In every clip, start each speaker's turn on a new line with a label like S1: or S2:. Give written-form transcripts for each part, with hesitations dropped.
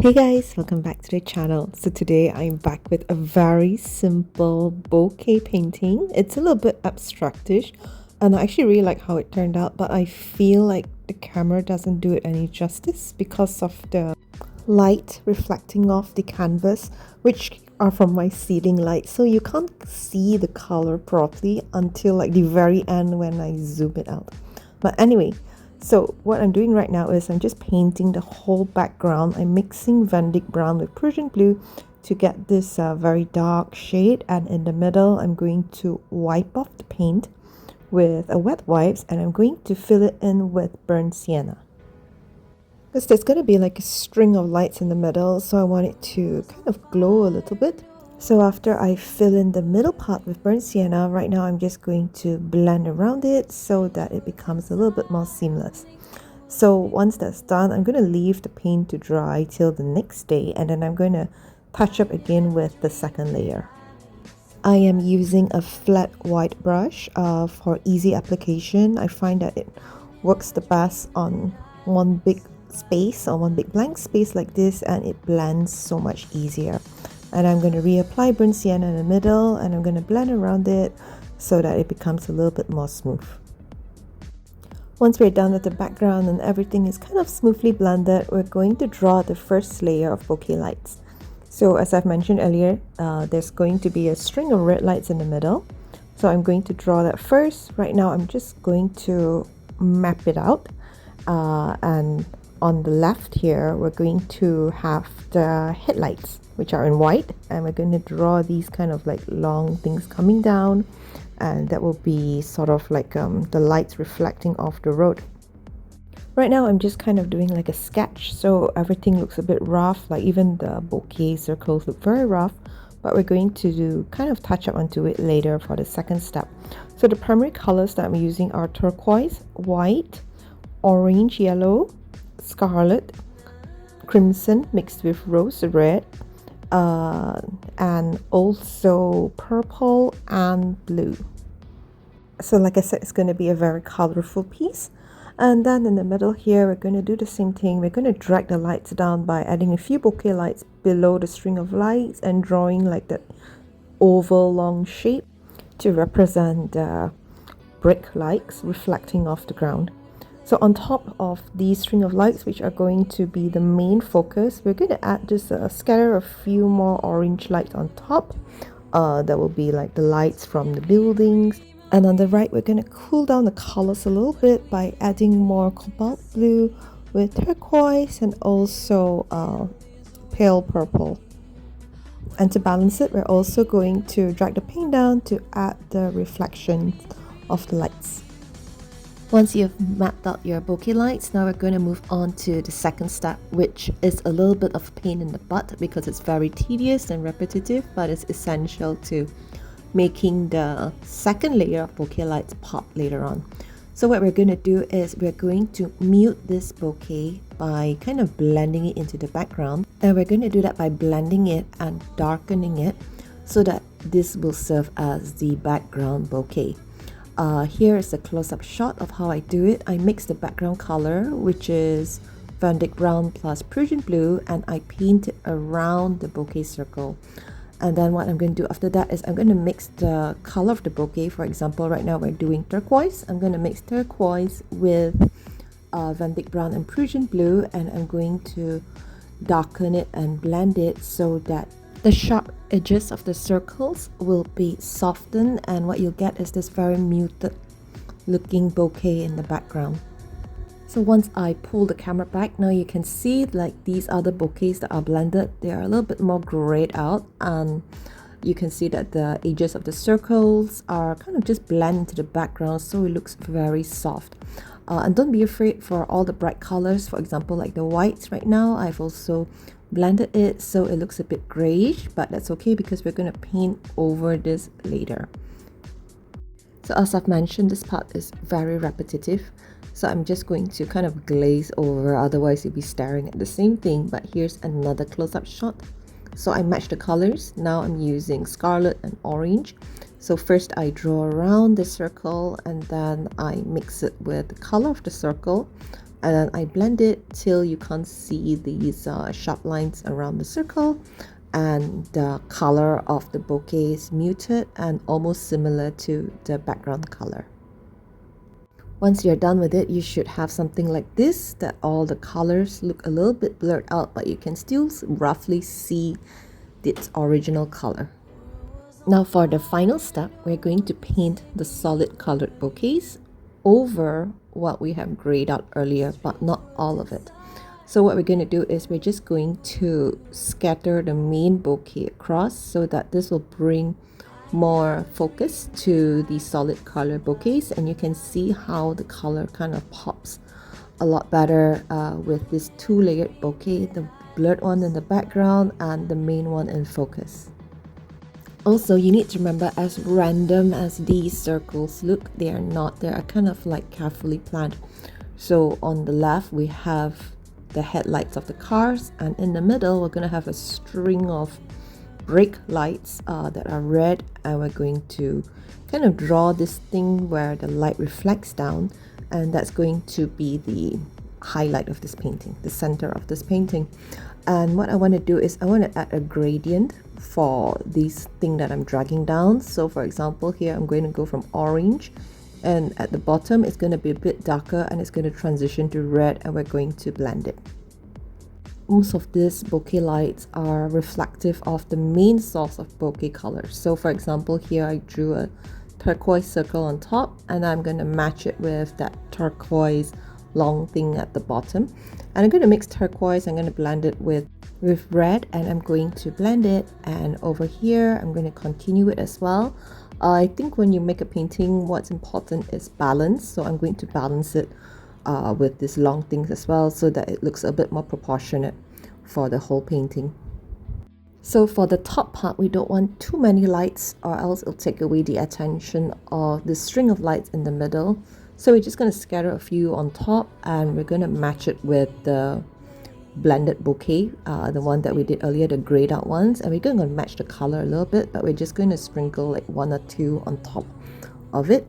S1: Hey guys, welcome back to the channel. So today I'm back with a very simple bokeh painting. It's a little bit abstractish and I actually really like how it turned out, but I feel like the camera doesn't do it any justice because of the light reflecting off the canvas, which are from my ceiling light. So you can't see the color properly until like the very end when I zoom it out. But anyway, so what I'm doing right now is I'm just painting the whole background. I'm mixing Van Dyck brown with Prussian blue to get this very dark shade, and in the middle I'm going to wipe off the paint with a wet wipes and I'm going to fill it in with burnt sienna. Because there's going to be like a string of lights in the middle, so I want it to kind of glow a little bit. So after I fill in the middle part with burnt sienna, right now I'm just going to blend around it so that it becomes a little bit more seamless. So once that's done, I'm going to leave the paint to dry till the next day, and then I'm going to touch up again with the second layer. I am using a flat white brush for easy application. I find that it works the best on one big space or one big blank space like this, and it blends so much easier. And I'm going to reapply burnt sienna in the middle and I'm going to blend around it so that it becomes a little bit more smooth. Once we're done with the background and everything is kind of smoothly blended, we're going to draw the first layer of bokeh lights. So as I've mentioned earlier, there's going to be a string of red lights in the middle. So I'm going to draw that first. Right now I'm just going to map it out, and on the left here we're going to have the headlights, which are in white, and we're going to draw these kind of like long things coming down, and that will be sort of like the lights reflecting off the road. Right now I'm just kind of doing like a sketch, so everything looks a bit rough, like even the bokeh circles look very rough, but we're going to do kind of touch up onto it later for the second step. So the primary colors that I'm using are turquoise, white, orange, yellow, scarlet, crimson mixed with rose red, and also purple and blue. So like I said, it's going to be a very colorful piece. And then in the middle here, we're going to do the same thing. We're going to drag the lights down by adding a few bokeh lights below the string of lights and drawing like that oval long shape to represent the brick lights reflecting off the ground. So on top of these string of lights, which are going to be the main focus, we're going to add just a scatter a few more orange lights on top. That will be like the lights from the buildings. And on the right, we're going to cool down the colors a little bit by adding more cobalt blue with turquoise and also pale purple. And to balance it, we're also going to drag the paint down to add the reflection of the lights. Once you've mapped out your bokeh lights, now we're going to move on to the second step, which is a little bit of pain in the butt because it's very tedious and repetitive, but it's essential to making the second layer of bokeh lights pop later on. So what we're going to do is we're going to mute this bokeh by kind of blending it into the background, and we're going to do that by blending it and darkening it so that this will serve as the background bokeh. Here is a close-up shot of how I do it. I mix the background color, which is Van Dyck brown plus Prussian blue, and I paint it around the bokeh circle. And then what I'm going to do after that is I'm going to mix the color of the bokeh. For example, right now we're doing turquoise. I'm going to mix turquoise with Van Dyck brown and Prussian blue, and I'm going to darken it and blend it so that the sharp edges of the circles will be softened, and what you'll get is this very muted looking bokeh in the background. So once I pull the camera back, now you can see like these other bouquets that are blended, they are a little bit more grayed out, and you can see that the edges of the circles are kind of just blend into the background, so it looks very soft. And don't be afraid for all the bright colors. For example, like the whites right now, I've also blended it so it looks a bit grayish, but that's okay because we're going to paint over this later. So as I've mentioned, this part is very repetitive, so I'm just going to kind of glaze over, otherwise you'll be staring at the same thing. But here's another close-up shot. So I matched the colors. Now I'm using scarlet and orange. So first I draw around the circle and then I mix it with the color of the circle and then I blend it till you can't see these sharp lines around the circle, and the color of the bouquet is muted and almost similar to the background color. Once you're done with it, you should have something like this, that all the colors look a little bit blurred out, but you can still roughly see its original color. Now for the final step, we're going to paint the solid colored bouquets over what we have grayed out earlier, but not all of it. So what we're going to do is we're just going to scatter the main bouquet across so that this will bring more focus to the solid color bouquets, and you can see how the color kind of pops a lot better with this two-layered bouquet, the blurred one in the background and the main one in focus. Also, you need to remember, as random as these circles look, they are not. They are kind of like carefully planned. So on the left we have the headlights of the cars, and in the middle we're going to have a string of brake lights that are red, and we're going to kind of draw this thing where the light reflects down, and that's going to be the highlight of this painting, the center of this painting. And what I want to do is I want to add a gradient for this thing that I'm dragging down. So for example, here I'm going to go from orange, and at the bottom it's going to be a bit darker, and it's going to transition to red, and we're going to blend it. Most of these bouquet lights are reflective of the main source of bouquet colors. So for example, here I drew a turquoise circle on top, and I'm going to match it with that turquoise long thing at the bottom. And I'm going to mix turquoise, I'm going to blend it with red, and I'm going to blend it, and over here I'm going to continue it as well. I think when you make a painting, what's important is balance, so I'm going to balance it with these long things as well, so that it looks a bit more proportionate for the whole painting. So for the top part, we don't want too many lights, or else it'll take away the attention of the string of lights in the middle. So we're just going to scatter a few on top, and we're going to match it with the blended bouquet, the one that we did earlier, the grayed out ones, and we're going to match the color a little bit, but we're just going to sprinkle like one or two on top of it.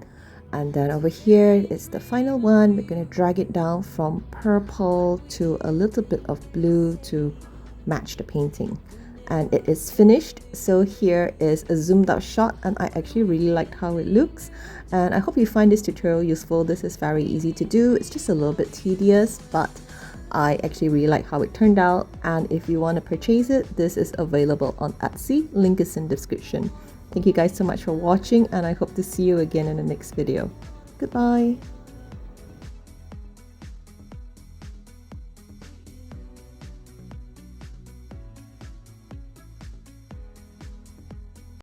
S1: And then over here is the final one. We're going to drag it down from purple to a little bit of blue to match the painting, and it is finished. So here is a zoomed out shot, and I actually really liked how it looks, and I hope you find this tutorial useful. This is very easy to do. It's just a little bit tedious, but I actually really like how it turned out. And if you want to purchase it, this is available on Etsy. Link is in description. Thank you guys so much for watching, and I hope to see you again in the next video. Goodbye.